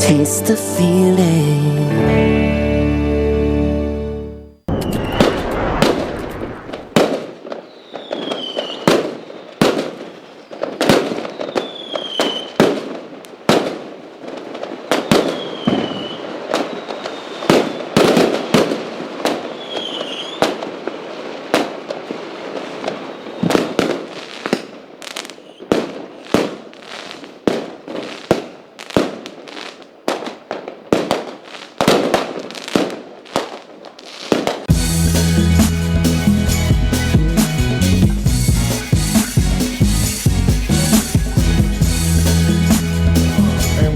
taste the feeling.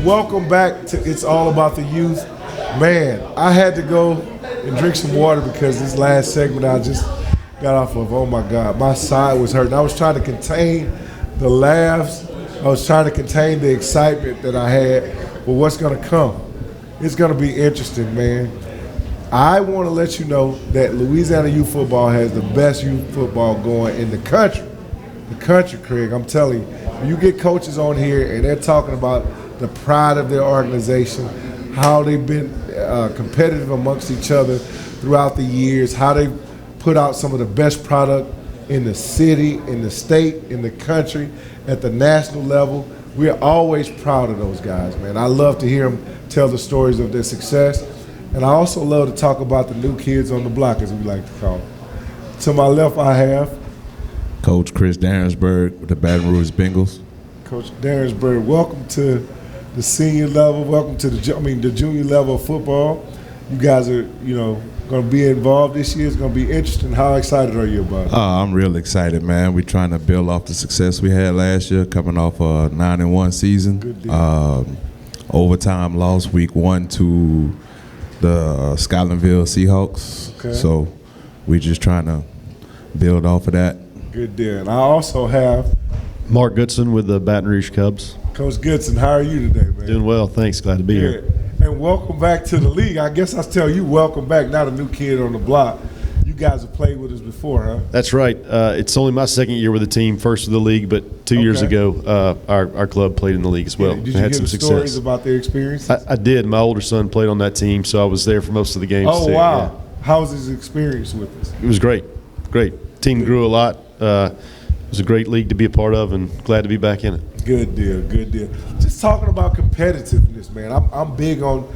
Welcome back to It's All About the Youth. Man, I had to go and drink some water because this last segment I just got off of, oh my God, my side was hurting. I was trying to contain the laughs. I was trying to contain the excitement that I had for what's going to come. It's going to be interesting, man. I want to let you know that Louisiana youth football has the best youth football going in the country. The country, Craig, I'm telling you. You get coaches on here and they're talking about the pride of their organization, how they've been competitive amongst each other throughout the years, how they've put out some of the best product in the city, in the state, in the country, at the national level. We're always proud of those guys, man. I love to hear them tell the stories of their success. And I also love to talk about the new kids on the block, as we like to call them. To my left, I have Coach Chris Darensburg with the Baton Rouge Bengals. Coach Darensburg, welcome to the senior level. Welcome to the junior level of football. You guys are, going to be involved this year. It's going to be interesting. How excited are you about it? I'm real excited, man. We're trying to build off the success we had last year, coming off a 9-1 season. Good deal. Overtime loss week 1 to the Scotlandville Seahawks. Okay. So we're just trying to build off of that. Good deal. And I also have Mark Goodson with the Baton Rouge Cubs. Coach Goodson, how are you today, man? Doing well, thanks. Glad to be here. And welcome back to the league. I guess I tell you welcome back, not a new kid on the block. You guys have played with us before, huh? That's right. It's only my second year with the team, first with the league, but 2 years ago, our club played in the league as well. Did you had hear some the success. stories about their experience? I did. My older son played on that team, so I was there for most of the games. Oh, too. wow. Yeah. How was his experience with us? It was great. Great. Team grew a lot. It was a great league to be a part of, and glad to be back in it. Good deal, good deal. Just talking about competitiveness, man. I'm big on,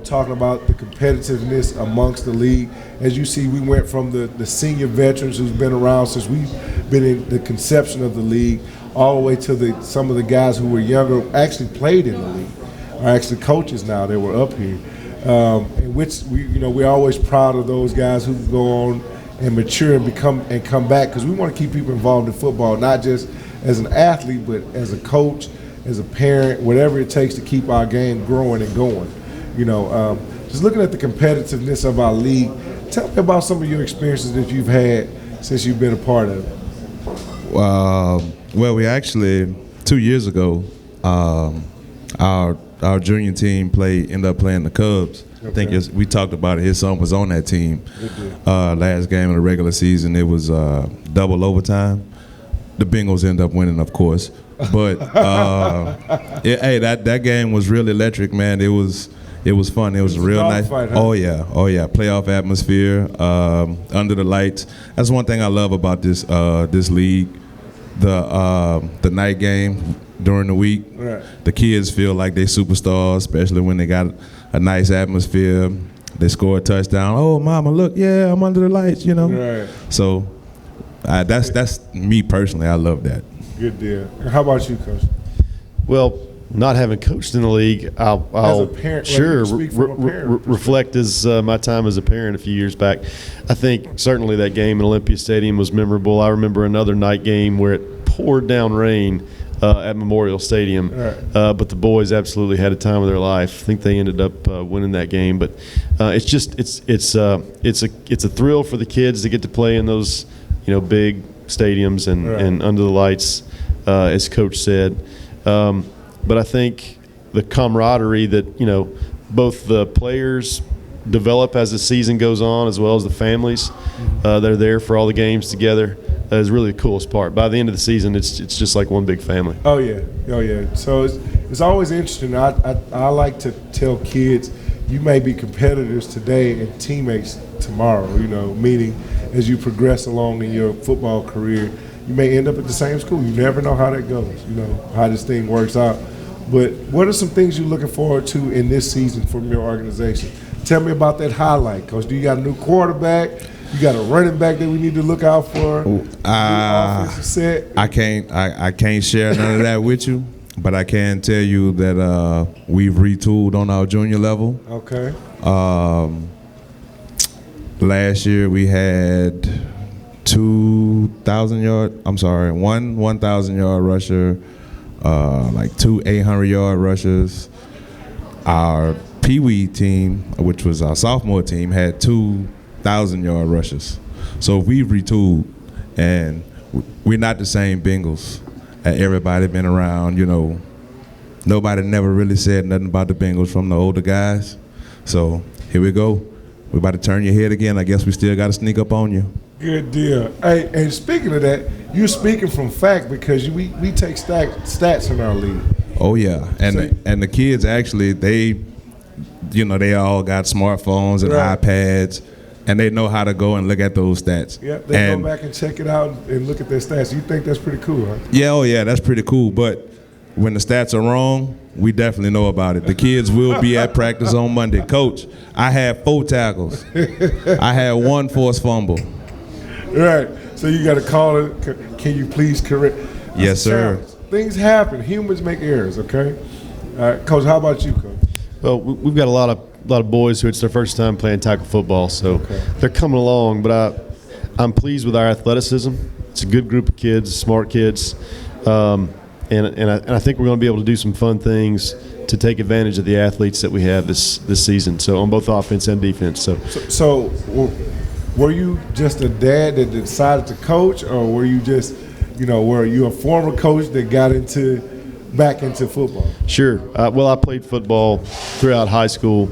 talking about the competitiveness amongst the league. As you see, we went from the senior veterans who's been around since we've been in the conception of the league, all the way to some of the guys who were younger, actually played in the league, are actually coaches now. They were up here, in which we're always proud of those guys who go on and mature and come back, because we want to keep people involved in football, not just as an athlete, but as a coach, as a parent, whatever it takes to keep our game growing and going. Just looking at the competitiveness of our league, tell me about some of your experiences that you've had since you've been a part of it. Well, we actually 2 years ago, our junior team ended up playing the Cubs. Okay. I think we talked about it. His son was on that team. Last game of the regular season, it was double overtime. The Bengals ended up winning, of course. But that game was really electric, man. It was fun. It was a real nice. Fight, huh? Oh yeah. Playoff atmosphere under the lights. That's one thing I love about this league. The night game during the week, right. The kids feel like they superstars, especially when they got a nice atmosphere. They score a touchdown. Oh, mama, look, yeah, I'm under the lights, Right. So that's me personally. I love that. Good deal. And how about you, Coach? Well, not having coached in the league, I'll As a parent, sure speak from a parent reflect as my time as a parent a few years back. I think certainly that game in Olympia Stadium was memorable. I remember another night game where it poured down rain at Memorial Stadium, Right. but the boys absolutely had a time of their life. I think they ended up winning that game. But it's a thrill for the kids to get to play in those big stadiums and, Right. and under the lights, as Coach said. But I think the camaraderie that both the players develop as the season goes on, as well as the families that are there for all the games together, is really the coolest part. By the end of the season, it's just like one big family. Oh yeah. So it's it's always interesting. I like to tell kids, you may be competitors today and teammates tomorrow, meaning as you progress along in your football career, you may end up at the same school. You never know how that goes, how this thing works out. But what are some things you're looking forward to in this season from your organization? Tell me about that highlight, Coach. Do you got a new quarterback? You got a running back that we need to look out for? Offensive set? I can't share none of that with you, but I can tell you that we've retooled on our junior level. Okay. Last year we had one 1,000-yard rusher, like 2 800-yard rushers. Our Pee Wee team, which was our sophomore team, had 2 1,000-yard rushers. So we've retooled, and we're not the same Bengals. Everybody been around, nobody never really said nothing about the Bengals from the older guys. So here we go. We're about to turn your head again. I guess we still got to sneak up on you. Good deal. Hey, and speaking of that, you're speaking from fact because we take stats in our league. Oh yeah, and the kids actually they all got smartphones and iPads. And they know how to go and look at those stats. Yeah, they go back and check it out and look at their stats. You think that's pretty cool, huh? Yeah, oh yeah, that's pretty cool. But when the stats are wrong, we definitely know about it. The kids will be at practice on Monday. Coach, I had 4 tackles. I had 1 forced fumble. Right. So you got to call it. Can you please correct? Yes, sir. Things happen. Humans make errors, okay? All right. Coach, how about you, Coach? Well, we've got a lot of boys who it's their first time playing tackle football, so they're coming along. But I'm pleased with our athleticism. It's a good group of kids, smart kids, and I think we're going to be able to do some fun things to take advantage of the athletes that we have this season. So on both offense and defense. So were you just a dad that decided to coach, or were you just, were you a former coach that got back into football? Sure. Well, I played football throughout high school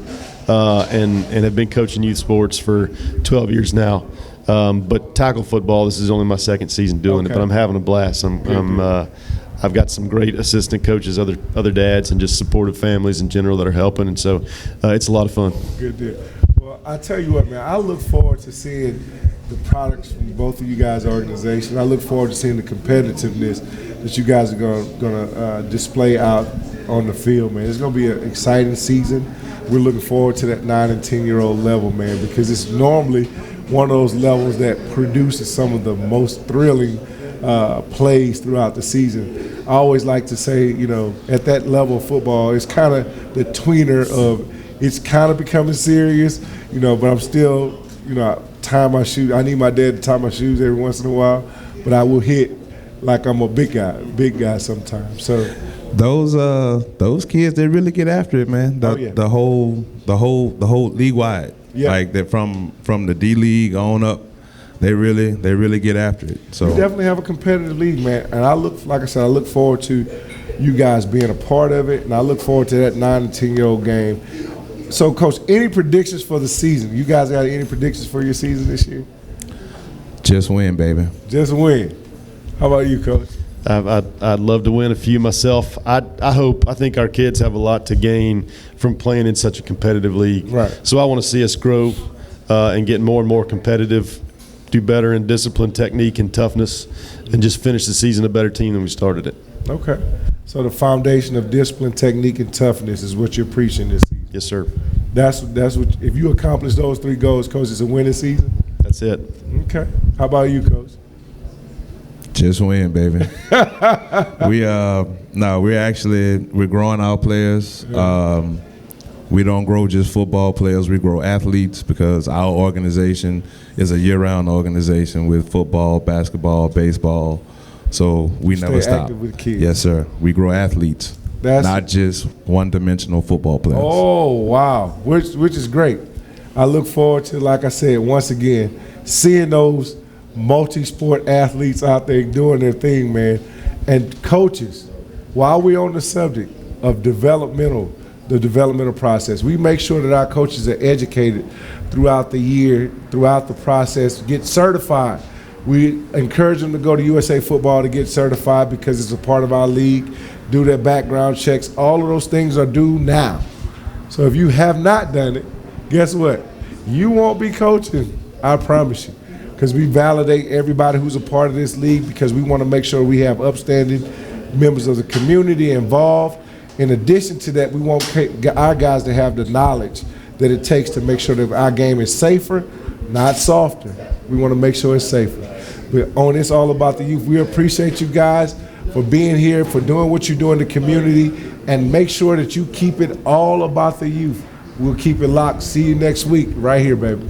and have been coaching youth sports for 12 years now. But tackle football, this is only my second season doing it, but I'm having a blast. I've got some great assistant coaches, other dads, and just supportive families in general that are helping, and so it's a lot of fun. Good deal. Well, I tell you what, man, I look forward to seeing the products from both of you guys' organizations. I look forward to seeing the competitiveness that you guys are going to display out on the field, man. It's going to be an exciting season. We're looking forward to that 9 and 10-year-old level, man, because it's normally one of those levels that produces some of the most thrilling plays throughout the season. I always like to say, at that level of football, it's kind of the tweener of it's kind of becoming serious, but I'm still, tie my shoes. I need my dad to tie my shoes every once in a while, but I will hit like I'm a big guy sometimes. So those kids, they really get after it, man. The whole league wide, like they're from the D League on up. They really get after it. So we definitely have a competitive league, man. And I look forward to you guys being a part of it, and I look forward to that 9 and 10-year-old game. So, Coach, any predictions for the season? You guys got any predictions for your season this year? Just win, baby. Just win. How about you, Coach? I'd love to win a few myself. I think our kids have a lot to gain from playing in such a competitive league. Right. So I want to see us grow and get more and more competitive, do better in discipline, technique, and toughness, and just finish the season a better team than we started it. Okay. So the foundation of discipline, technique, and toughness is what you're preaching this season. Yes, sir. That's what. If you accomplish those 3 goals, Coach, it's a winning season. That's it. Okay. How about you, Coach? Just win, baby. We're growing our players. We don't grow just football players. We grow athletes because our organization is a year-round organization with football, basketball, baseball. So we never stop. Active with kids. Yes, sir. We grow athletes, not just one-dimensional football players. Oh, wow, which is great. I look forward to, like I said, once again, seeing those multi-sport athletes out there doing their thing, man. And coaches, while we're on the subject of the developmental process, we make sure that our coaches are educated throughout the year, throughout the process, get certified We encourage them to go to USA Football to get certified because it's a part of our league, do their background checks. All of those things are due now. So if you have not done it, guess what? You won't be coaching, I promise you, because we validate everybody who's a part of this league because we want to make sure we have upstanding members of the community involved. In addition to that, we want our guys to have the knowledge that it takes to make sure that our game is safer, not softer. We want to make sure it's safer. But on It's All About the Youth, we appreciate you guys for being here, for doing what you do in the community, and make sure that you keep it all about the youth. We'll keep it locked. See you next week right here, baby.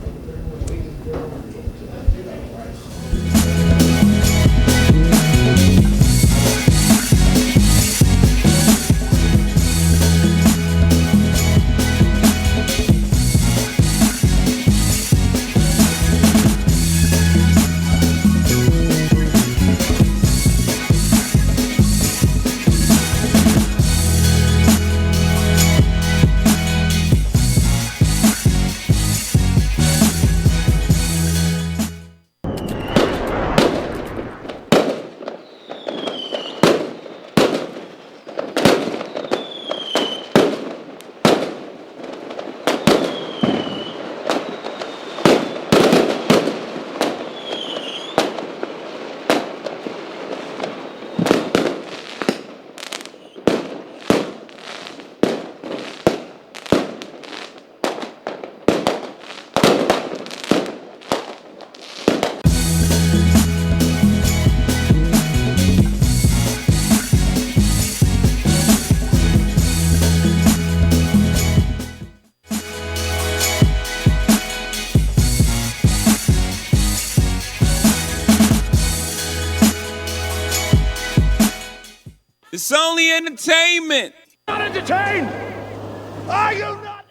It's only entertainment. Not entertained. Are you not?